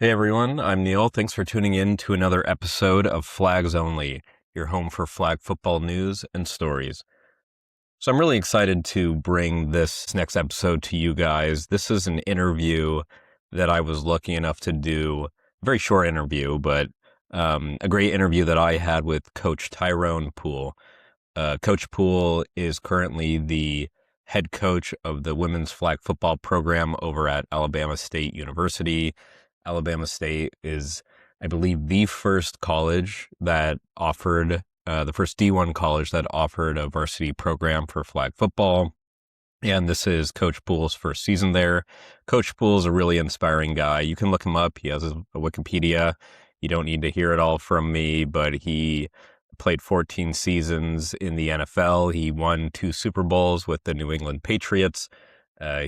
Hey everyone, I'm Neil. Thanks for tuning in to another episode of Flags Only, your home for flag football news and stories. So I'm really excited to bring this next episode to you guys. This is an interview that I was lucky enough to do, a very short interview, but a great interview that I had with Coach Tyrone Poole. Coach Poole is currently the head coach of the women's flag football program over at Alabama State University. Alabama State is, I believe, the first college that offered, the first D1 college that offered a varsity program for flag football. And this is Coach Poole's first season there. Coach Poole is a really inspiring guy. You can look him up. He has a Wikipedia. You don't need to hear it all from me, but he played 14 seasons in the NFL. He won 2 Super Bowls with the New England Patriots.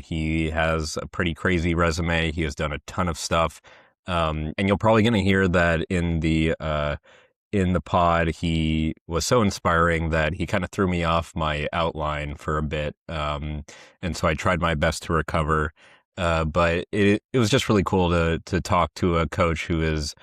He has a pretty crazy resume. He has done a ton of stuff. And you're probably going to hear that in the pod. He was so inspiring that he kind of threw me off my outline for a bit. And so I tried my best to recover. But it was just really cool to talk to a coach who's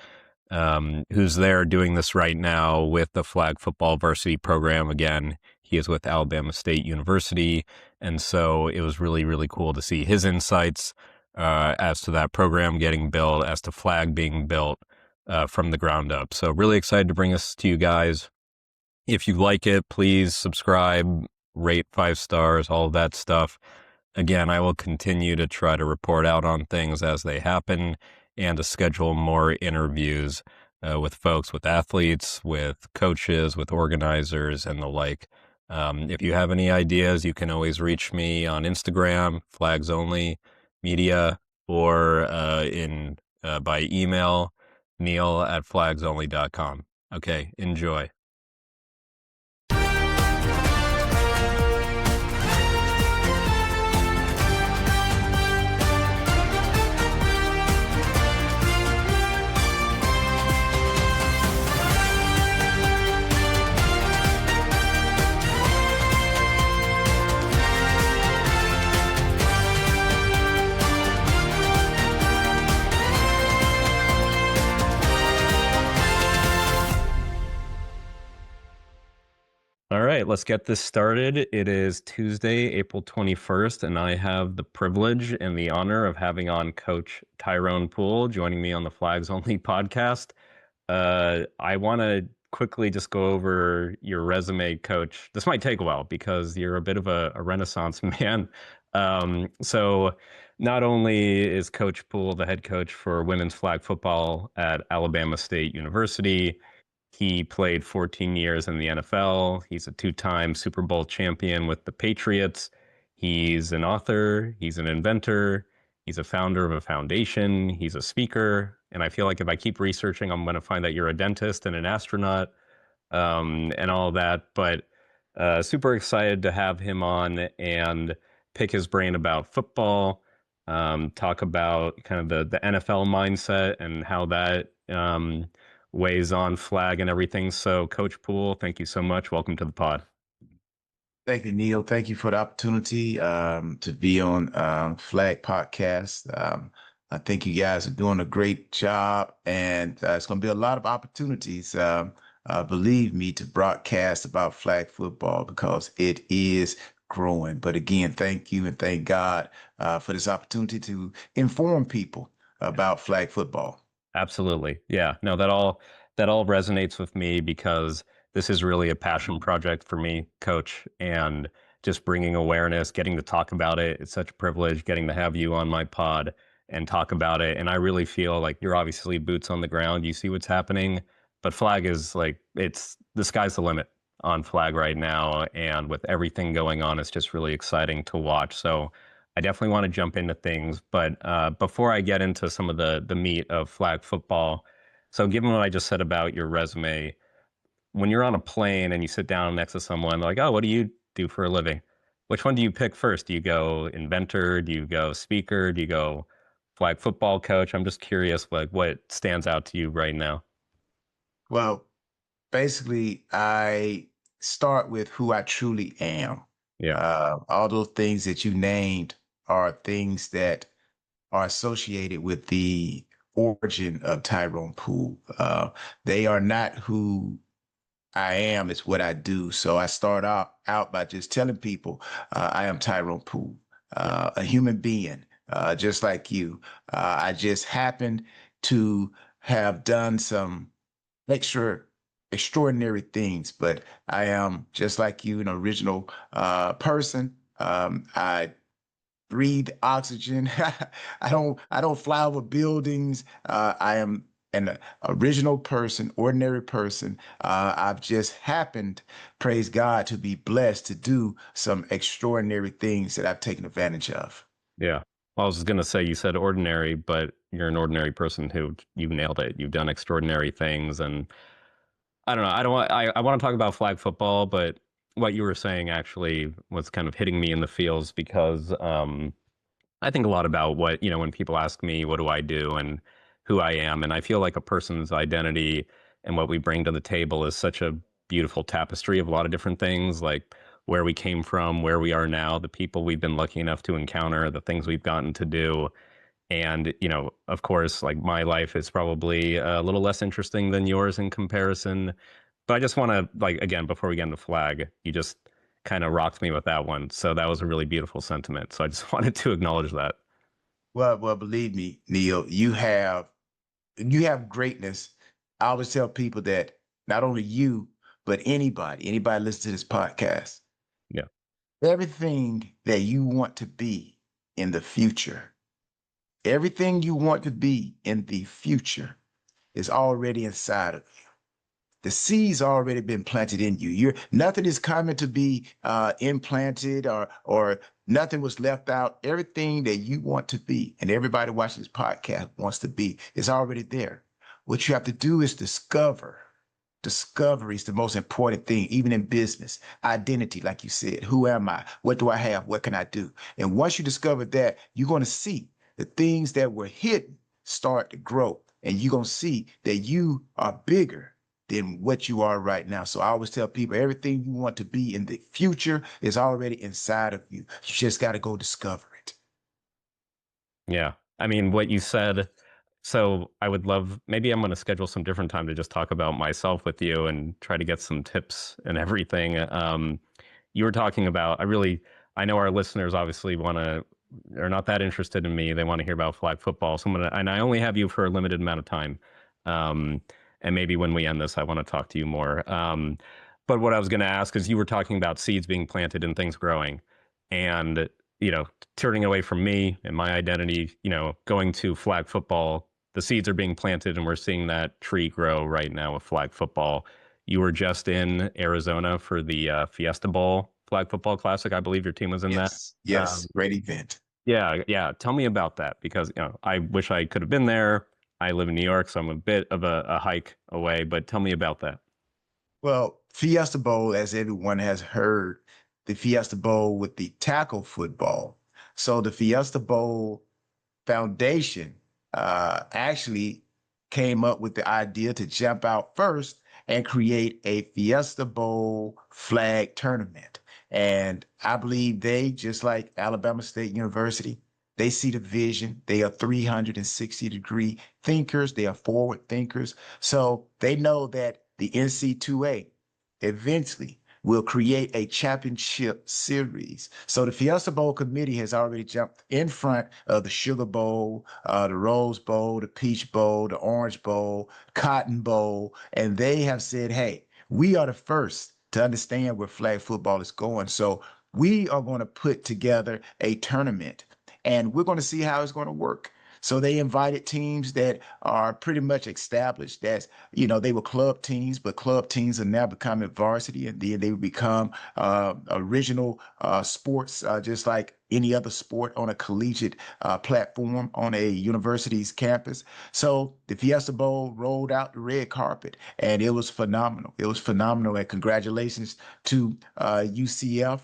there doing this right now with the flag football varsity program. Again, he is with Alabama State University. And so it was really, really cool to see his insights as to that program getting built, as to flag being built from the ground up. So really excited to bring this to you guys. If you like it, please subscribe, rate 5 stars, all of that stuff. Again, I will continue to try to report out on things as they happen and to schedule more interviews with folks, with athletes, with coaches, with organizers, and the like. If you have any ideas, you can always reach me on Instagram, Flags Only Media, or by email, neil@flagsonly.com. Okay, enjoy. All right, let's get this started. It is Tuesday, April 21st, and I have the privilege and the honor of having on Coach Tyrone Poole joining me on the Flags Only podcast. I want to quickly just go over your resume, Coach. This might take a while because you're a bit of a renaissance man. So not only is Coach Poole the head coach for women's flag football at Alabama State University, he played 14 years in the NFL. He's a 2-time Super Bowl champion with the Patriots. He's an author. He's an inventor. He's a founder of a foundation. He's a speaker. And I feel like if I keep researching, I'm going to find that you're a dentist and an astronaut and all that. But super excited to have him on and pick his brain about football, talk about kind of the NFL mindset and how that weighs on flag and everything. So Coach Poole, thank you so much. Welcome to the pod. Thank you, Neil. Thank you for the opportunity to be on Flag Podcast. I think you guys are doing a great job, and it's going to be a lot of opportunities, believe me, to broadcast about flag football because it is growing. But again, thank you and thank God for this opportunity to inform people about flag football. Absolutely. Yeah. No, that all resonates with me because this is really a passion project for me, Coach, and just bringing awareness, getting to talk about it. It's such a privilege getting to have you on my pod and talk about it. And I really feel like you're obviously boots on the ground. You see what's happening, but flag is like, it's the sky's the limit on flag right now. And with everything going on, it's just really exciting to watch. So I definitely want to jump into things, but before I get into some of the meat of flag football, so given what I just said about your resume, when you're on a plane and you sit down next to someone like, oh, what do you do for a living? Which one do you pick first? Do you go inventor? Do you go speaker? Do you go flag football coach? I'm just curious, like what stands out to you right now? Well, basically, I start with who I truly am. Yeah. All those things that you named are things that are associated with the origin of Tyrone Poole. They are not who I am, it's what I do. So I start out by just telling people I am Tyrone Poole, Yeah. a human being, just like you. I just happened to have done some extra extraordinary things, but I am just like you, an original person. I breathe oxygen. I don't fly over buildings. I am an original person, ordinary person. I've just happened, praise God, to be blessed to do some extraordinary things that I've taken advantage of. Yeah. Well, I was going to say you said ordinary, but you're an ordinary person who you nailed it. You've done extraordinary things. And I don't know. I want to talk about flag football, but what you were saying actually was kind of hitting me in the feels because I think a lot about what, when people ask me, what do I do and who I am? And I feel like a person's identity and what we bring to the table is such a beautiful tapestry of a lot of different things, like where we came from, where we are now, the people we've been lucky enough to encounter, the things we've gotten to do. And, of course, like my life is probably a little less interesting than yours in comparison. But I just want to, like, again, before we get into flag, you just kind of rocked me with that one. So that was a really beautiful sentiment. So I just wanted to acknowledge that. Well, believe me, Neil, you have greatness. I always tell people that not only you, but anybody listen to this podcast, Yeah. everything that you want to be in the future, everything you want to be in the future is already inside of you. The seeds already been planted in you. You're nothing is coming to be implanted or nothing was left out. Everything that you want to be, and everybody watching this podcast wants to be, is already there. What you have to do is discover. Discovery is the most important thing, even in business. Identity, like you said. Who am I? What do I have? What can I do? And once you discover that, you're going to see the things that were hidden start to grow. And you're going to see that you are bigger than what you are right now. So I always tell people everything you want to be in the future is already inside of you. You just got to go discover it. Yeah. I mean, what you said. So I would love, maybe I'm going to schedule some different time to just talk about myself with you and try to get some tips and everything. You were talking about, I know our listeners obviously are not that interested in me. They want to hear about flag football. So and I only have you for a limited amount of time. Um, and maybe when we end this, I want to talk to you more. But what I was going to ask is you were talking about seeds being planted and things growing. And turning away from me and my identity, going to flag football, the seeds are being planted and we're seeing that tree grow right now with flag football. You were just in Arizona for the Fiesta Bowl Flag Football Classic. I believe your team was in that. Yes, yes, great event. Yeah, yeah. Tell me about that because I wish I could have been there. I live in New York, so I'm a bit of a hike away. But tell me about that. Well, Fiesta Bowl, as everyone has heard, the Fiesta Bowl with the tackle football. So the Fiesta Bowl Foundation actually came up with the idea to jump out first and create a Fiesta Bowl flag tournament. And I believe they, just like Alabama State University, they see the vision. They are 360-degree thinkers. They are forward thinkers. So they know that the NC2A eventually will create a championship series. So the Fiesta Bowl committee has already jumped in front of the Sugar Bowl, the Rose Bowl, the Peach Bowl, the Orange Bowl, Cotton Bowl, and they have said, hey, we are the first to understand where flag football is going. So we are going to put together a tournament and we're going to see how it's going to work. So they invited teams that are pretty much established. They were club teams, but club teams are now becoming varsity, and then they become original sports, just like any other sport on a collegiate platform on a university's campus. So the Fiesta Bowl rolled out the red carpet, and it was phenomenal. It was phenomenal, and congratulations to UCF.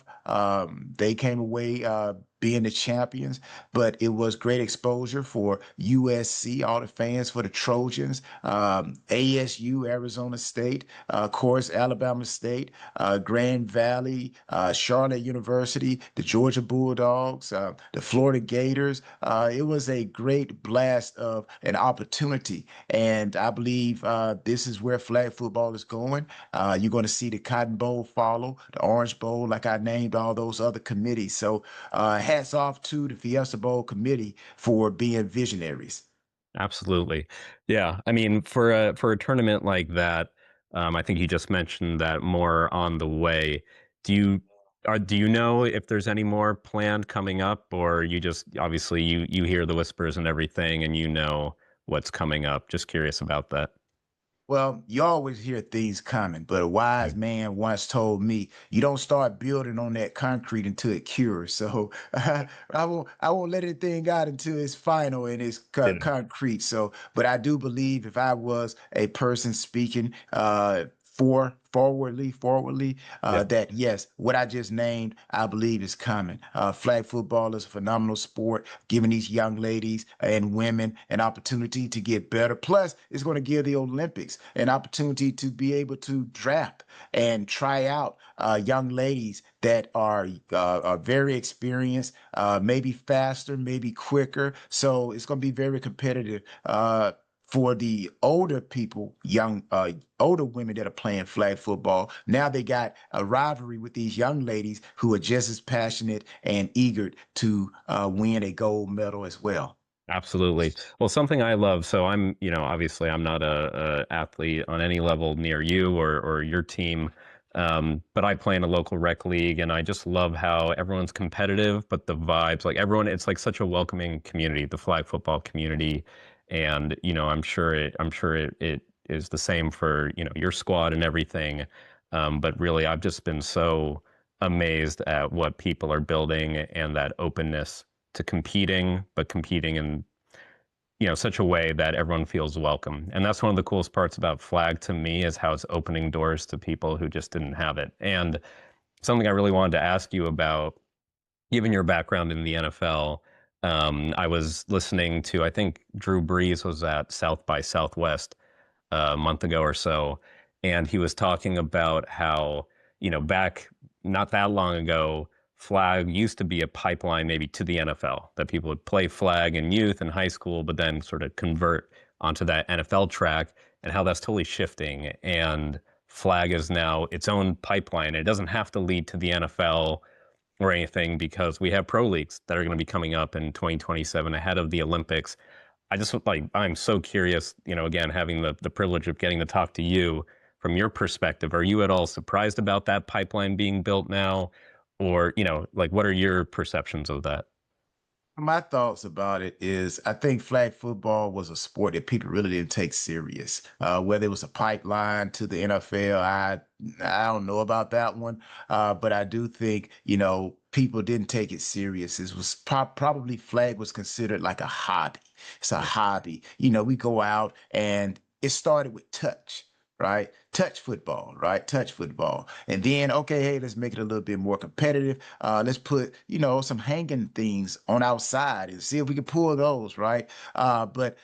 They came away being the champions, but it was great exposure for USC, all the fans for the Trojans, ASU, Arizona State, of course, Alabama State, Grand Valley, Charlotte University, the Georgia Bulldogs, the Florida Gators. It was a great blast of an opportunity. And I believe this is where flag football is going. You're going to see the Cotton Bowl follow, the Orange Bowl, like I named all those other committees. So hats off to the Fiesta Bowl committee for being visionaries. Absolutely. Yeah. I mean, for a tournament like that, I think you just mentioned that more on the way. Do you do you know if there's any more planned coming up, or you just obviously you hear the whispers and everything, and you know what's coming up? Just curious about that. Well, you always hear things coming, but a wise Mm. man once told me you don't start building on that concrete until it cures. So I won't let anything out until it's final and it's Yeah. concrete. So, but I do believe if I was a person speaking forwardly, Yeah. that yes, what I just named, I believe is coming. Flag football is a phenomenal sport, giving these young ladies and women an opportunity to get better. Plus, it's going to give the Olympics an opportunity to be able to draft and try out young ladies that are very experienced, maybe faster, maybe quicker. So it's going to be very competitive. For the older people, older women that are playing flag football, now they got a rivalry with these young ladies who are just as passionate and eager to win a gold medal as well. Absolutely. Well, something I love. So I'm, obviously I'm not a athlete on any level near you or your team, but I play in a local rec league, and I just love how everyone's competitive, but the vibes, like everyone, it's like such a welcoming community, the flag football community, and I'm sure it is the same for your squad and everything. But really, I've just been so amazed at what people are building and that openness to competing, but competing in such a way that everyone feels welcome. And that's one of the coolest parts about Flag to me is how it's opening doors to people who just didn't have it. And something I really wanted to ask you about, given your background in the NFL, I was listening to, I think Drew Brees was at South by Southwest a month ago or so, and he was talking about how, back not that long ago, flag used to be a pipeline maybe to the NFL, that people would play flag in youth and high school, but then sort of convert onto that NFL track, and how that's totally shifting. And flag is now its own pipeline. It doesn't have to lead to the NFL or anything because we have pro leagues that are going to be coming up in 2027 ahead of the Olympics. I just I'm so curious, again, having the privilege of getting to talk to you from your perspective. Are you at all surprised about that pipeline being built now? Or, like what are your perceptions of that? My thoughts about it is I think flag football was a sport that people really didn't take serious. Whether it was a pipeline to the NFL, I don't know about that one. But I do think, people didn't take it serious. It was probably flag was considered like a hobby. It's a Yeah. hobby. We go out and it started with touch. Right? Touch football, right? Touch football. And then, okay, hey, let's make it a little bit more competitive. Let's put, some hanging things on outside and see if we can pull those, right? But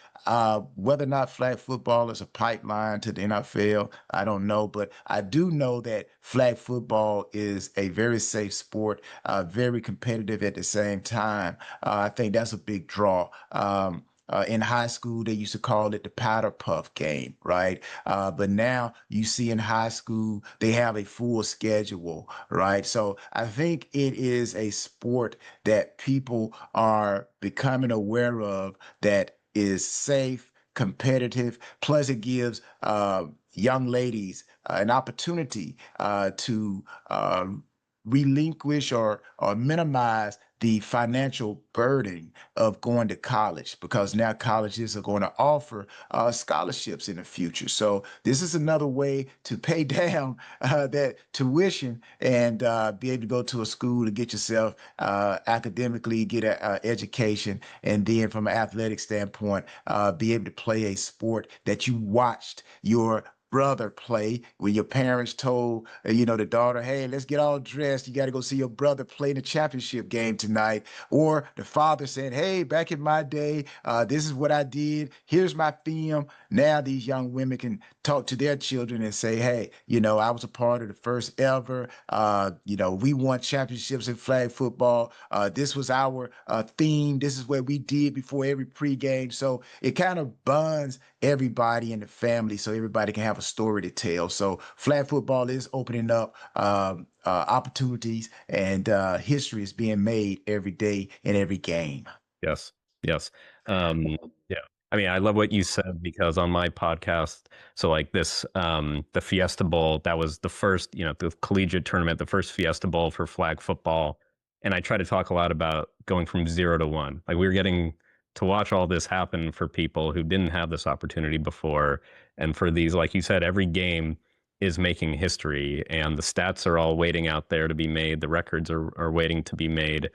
whether or not flag football is a pipeline to the NFL, I don't know. But I do know that flag football is a very safe sport, very competitive at the same time. I think that's a big draw. In high school, they used to call it the powder puff game, right? But now you see in high school, they have a full schedule, right? So I think it is a sport that people are becoming aware of that is safe, competitive, plus it gives young ladies an opportunity to relinquish or minimize the financial burden of going to college because now colleges are going to offer scholarships in the future. So this is another way to pay down that tuition and be able to go to a school to get yourself academically, get an education, and then from an athletic standpoint, be able to play a sport that you watched your brother play when your parents told, the daughter, hey, let's get all dressed. You got to go see your brother play in the championship game tonight. Or the father said, hey, back in my day, this is what I did. Here's my film. Now these young women can talk to their children and say, hey, I was a part of the first ever. We won championships in flag football. This was our theme. This is what we did before every pregame. So it kind of bonds everybody in the family so everybody can have a story to tell. So flag football is opening up opportunities, and history is being made every day in every game. Yes. Yes. Yeah. I mean, I love what you said because on my podcast, so like this, the Fiesta Bowl, that was the first, the collegiate tournament, the first Fiesta Bowl for flag football. And I try to talk a lot about going from 0 to 1. Like we were getting to watch all this happen for people who didn't have this opportunity before. And for these, like you said, every game is making history and the stats are all waiting out there to be made. The records are waiting to be made.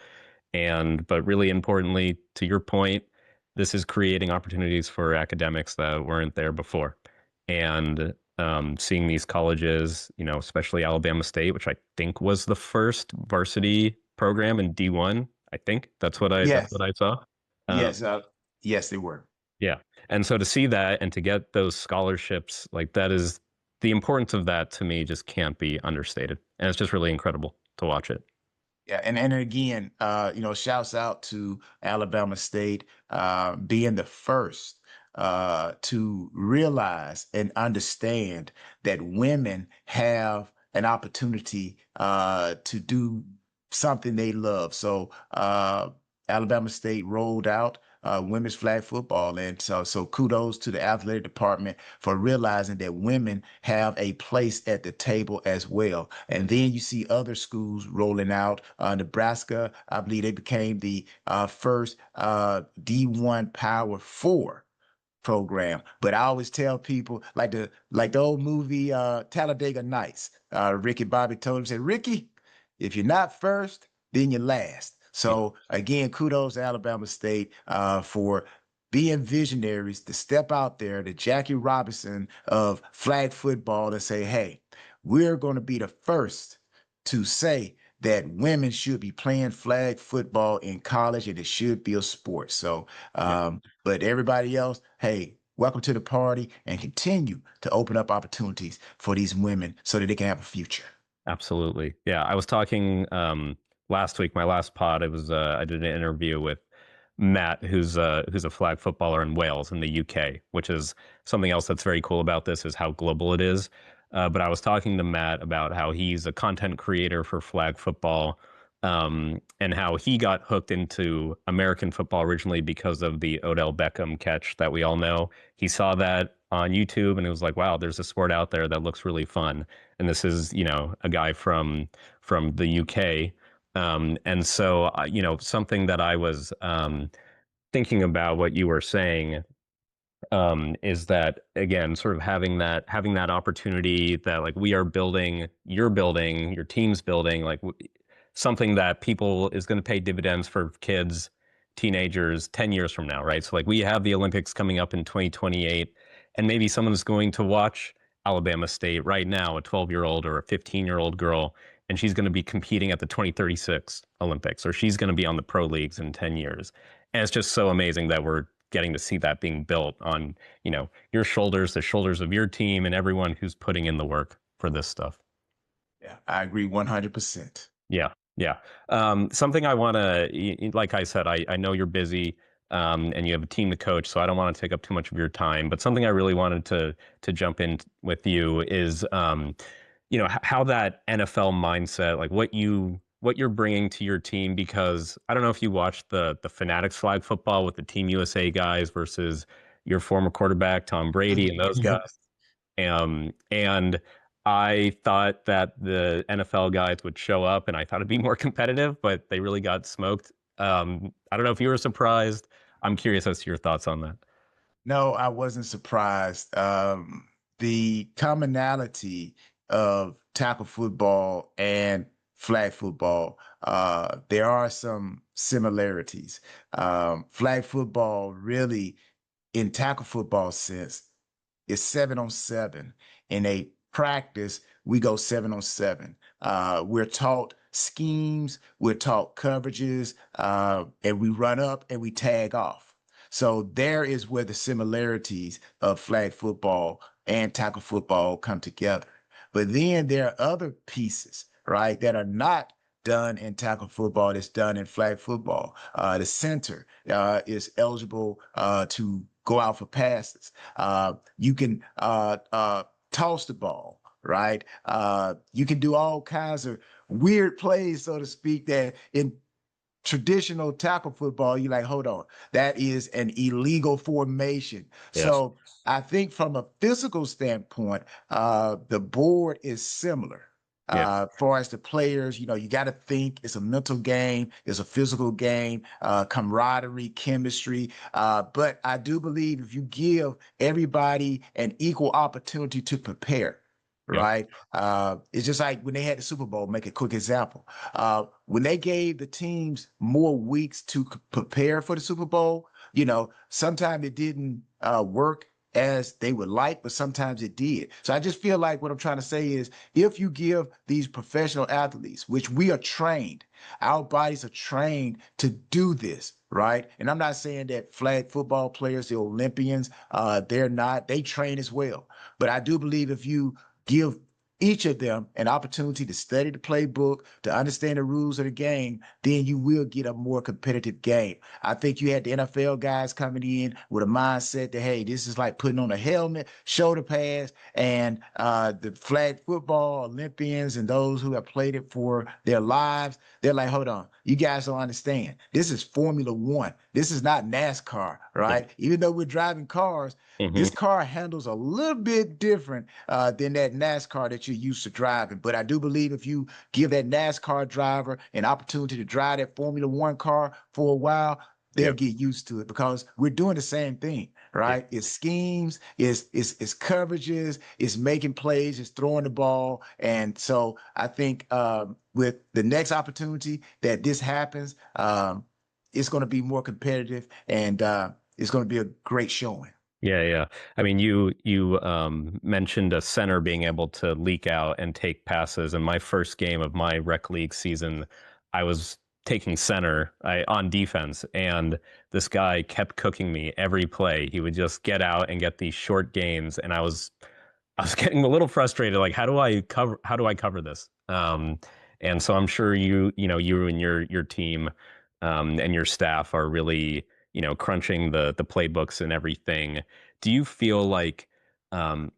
But really importantly, to your point, this is creating opportunities for academics that weren't there before. And seeing these colleges, especially Alabama State, which I think was the first varsity program in D1. I think that's Yes, what I saw. Um, yes, yes, they were. yeah. And so to see that and to get those scholarships, like that is the importance of that to me just can't be understated. And it's just really incredible to watch it. Yeah, and again, shouts out to Alabama State being the first to realize and understand that women have an opportunity to do something they love. So Alabama State rolled out women's flag football, and so kudos to the athletic department for realizing that women have a place at the table as well. And then you see other schools rolling out. Nebraska, I believe they became the first D1 Power Four program. But I always tell people like the old movie Talladega Nights. Ricky Bobby told him, said, Ricky, if you're not first, then you're last. Yeah. So again, kudos to Alabama State for being visionaries to step out there, the Jackie Robinson of flag football, and say, hey, we're going to be the first to say that women should be playing flag football in college and it should be a sport. So Yeah. but everybody else, hey, welcome to the party and continue to open up opportunities for these women so that they can have a future. Absolutely. Yeah. I was talking last week, my last pod, it was I did an interview with Matt, who's a flag footballer in Wales in the UK, which is something else that's very cool about this is how global it is. But I was talking to Matt about how he's a content creator for flag football, and how he got hooked into American football originally because of the Odell Beckham catch that we all know. He saw that on YouTube and it was like, wow, there's a sport out there that looks really fun. And this is, a guy from the UK. And so, something that I was thinking about what you were saying is that again, sort of having that opportunity that like we are building, you're building, your team's building, like something that people is going to pay dividends for kids, teenagers 10 years from now, right? So like we have the Olympics coming up in 2028, and maybe someone is going to watch Alabama State right now, a 12-year-old or a 15-year-old girl, and she's going to be competing at the 2036 Olympics, or she's going to be on the pro leagues in 10 years. And it's just so amazing that we're getting to see that being built on, your shoulders, the shoulders of your team, and everyone who's putting in the work for this stuff. Yeah, I agree 100%. Yeah, yeah. Something I want to, like I said, I know you're busy, and you have a team to coach, so I don't want to take up too much of your time. But something I really wanted to jump in with you is, how that NFL mindset, like what you're bringing to your team, because I don't know if you watched the Fanatics flag football with the Team USA guys versus your former quarterback Tom Brady and those guys. And I thought that the NFL guys would show up and I thought it'd be more competitive, but they really got smoked. I don't know if you were surprised. I'm curious as to your thoughts on that. No, I wasn't surprised. The commonality of tackle football and flag football, there are some similarities. Flag football really, in tackle football sense, is 7-on-7. In a practice, we go 7-on-7. We're taught schemes, we're taught coverages, and we run up and we tag off. So there is where the similarities of flag football and tackle football come together. But then there are other pieces, right, that are not done in tackle football that's done in flag football. The center is eligible to go out for passes. You can toss the ball, right? You can do all kinds of weird plays, so to speak, that in traditional tackle football, you're like, hold on, that is an illegal formation. Yes. So I think from a physical standpoint, the board is similar. Yeah. Far as the players, you got to think it's a mental game, it's a physical game, camaraderie, chemistry. But I do believe if you give everybody an equal opportunity to prepare, Yeah. right? It's just like when they had the Super Bowl, make a quick example. When they gave the teams more weeks to prepare for the Super Bowl, sometimes it didn't work as they would like, but sometimes it did. So I just feel like what I'm trying to say is if you give these professional athletes, which we are trained, our bodies are trained to do this, right? And I'm not saying that flag football players, the Olympians, they're not, they train as well. But I do believe if you give each of them an opportunity to study the playbook, to understand the rules of the game, then you will get a more competitive game. I think you had the NFL guys coming in with a mindset that, hey, this is like putting on a helmet, shoulder pads, and the flag football Olympians and those who have played it for their lives, they're like, hold on, you guys don't understand. This is Formula One. This is not NASCAR, Yeah. right? Even though we're driving cars, Hmm. this car handles a little bit different than that NASCAR that you're used to driving. But I do believe if you give that NASCAR driver an opportunity to drive that Formula One car for a while, they'll Yeah. get used to it because we're doing the same thing, Yeah. right? It's schemes, it's coverages, it's making plays, it's throwing the ball. And so I think with the next opportunity that this happens, it's going to be more competitive and it's going to be a great showing. Yeah, yeah. I mean, you mentioned a center being able to leak out and take passes. In my first game of my rec league season, I was taking center on defense, and this guy kept cooking me every play. He would just get out and get these short gains, and I was getting a little frustrated. Like, how do I cover this? And so I'm sure you and your team and your staff are really crunching the playbooks and everything. Do you feel like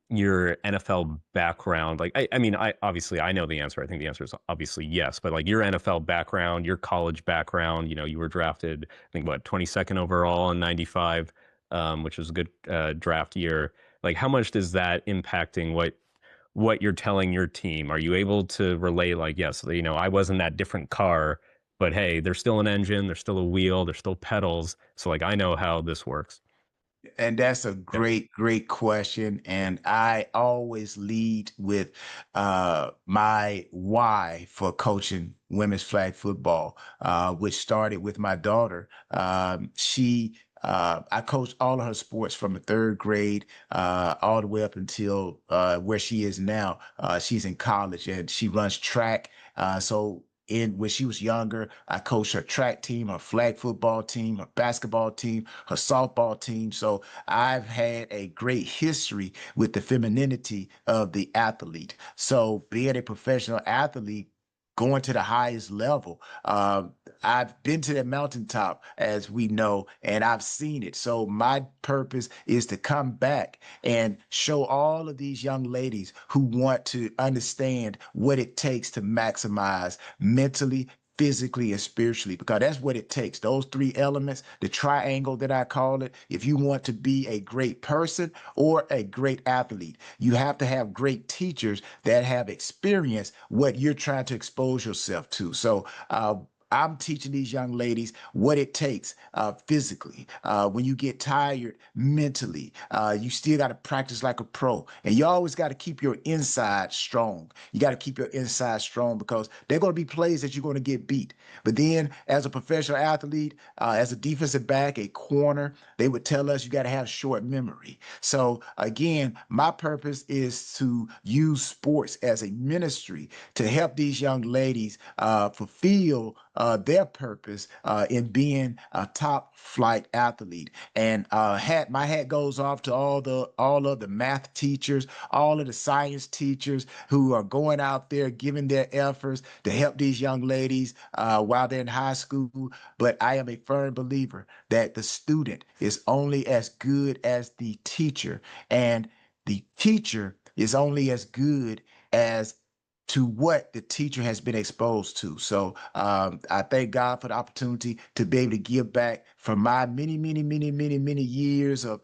your NFL background, like I mean, I obviously I know the answer. I think the answer is obviously yes, but like your NFL background, your college background, you were drafted, I think what 22nd overall in '95, which was a good draft year. Like, how much does that impacting what you're telling your team? Are you able to relay like, yes, I wasn't that different car, but hey, there's still an engine, there's still a wheel, there's still pedals. So like I know how this works. And that's a Yeah. great, great question. And I always lead with my why for coaching women's flag football, which started with my daughter. I coached all of her sports from the third grade all the way up until where she is now. She's in college and she runs track. So when she was younger, I coached her track team, her flag football team, her basketball team, her softball team. So I've had a great history with the femininity of the athlete. So being a professional athlete, going to the highest level, I've been to that mountaintop, as we know, and I've seen it. So my purpose is to come back and show all of these young ladies who want to understand what it takes to maximize mentally, physically, and spiritually, because that's what it takes. Those three elements, the triangle that I call it, if you want to be a great person or a great athlete, you have to have great teachers that have experienced what you're trying to expose yourself to. So I'm teaching these young ladies what it takes physically. When you get tired mentally, you still got to practice like a pro. And you always got to keep your inside strong. You got to keep your inside strong because there are going to be plays that you're going to get beat. But then, as a professional athlete, as a defensive back, a corner, they would tell us you got to have short memory. So, again, my purpose is to use sports as a ministry to help these young ladies fulfill their purpose in being a top flight athlete. And my hat goes off to all of the math teachers, all of the science teachers who are going out there giving their efforts to help these young ladies while they're in high school. But I am a firm believer that the student is only as good as the teacher, and the teacher is only as good as to what the teacher has been exposed to. So I thank God for the opportunity to be able to give back from my many years of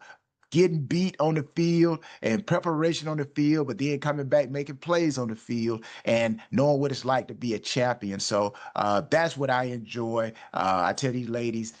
getting beat on the field and preparation on the field, but then coming back making plays on the field and knowing what it's like to be a champion. So that's what I enjoy. I tell these ladies,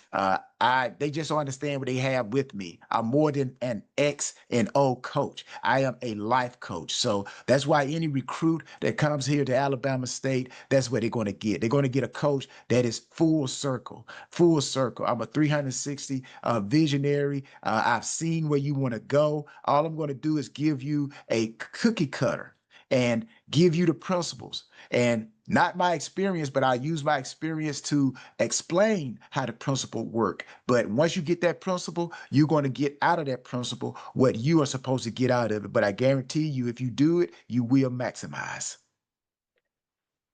they just don't understand what they have with me. I'm more than an X and O coach. I am a life coach. So that's why any recruit that comes here to Alabama State, that's what they're going to get. They're going to get a coach that is full circle, full circle. I'm a 360 visionary. I've seen where you want to go. All I'm going to do is give you a cookie cutter and give you the principles and not my experience, but I use my experience to explain how the principle work. But once you get that principle, you're going to get out of that principle what you are supposed to get out of it. But I guarantee you, if you do it, you will maximize.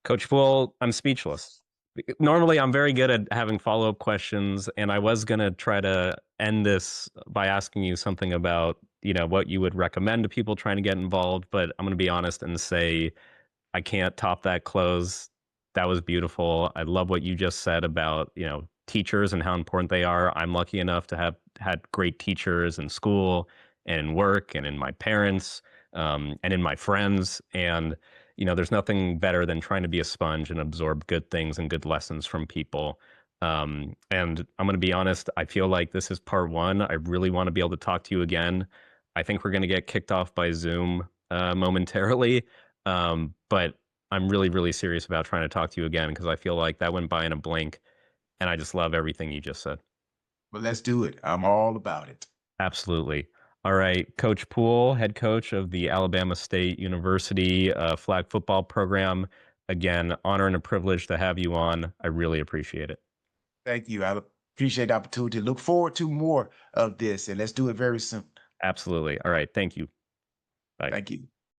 Coach Poole, I'm speechless. Normally, I'm very good at having follow-up questions, and I was going to try to end this by asking you something about, what you would recommend to people trying to get involved, but I'm going to be honest and say I can't top that close. That was beautiful. I love what you just said about, teachers and how important they are. I'm lucky enough to have had great teachers in school and in work and in my parents, and in my friends. And, there's nothing better than trying to be a sponge and absorb good things and good lessons from people. And I'm going to be honest, I feel like this is part one. I really want to be able to talk to you again. I think we're going to get kicked off by Zoom momentarily. But I'm really, really serious about trying to talk to you again because I feel like that went by in a blink, and I just love everything you just said. But let's do it. I'm all about it. Absolutely. All right, Coach Poole, head coach of the Alabama State University flag football program. Again, honor and a privilege to have you on. I really appreciate it. Thank you. I appreciate the opportunity. Look forward to more of this, and let's do it very soon. Absolutely. All right. Thank you. Bye. Thank you.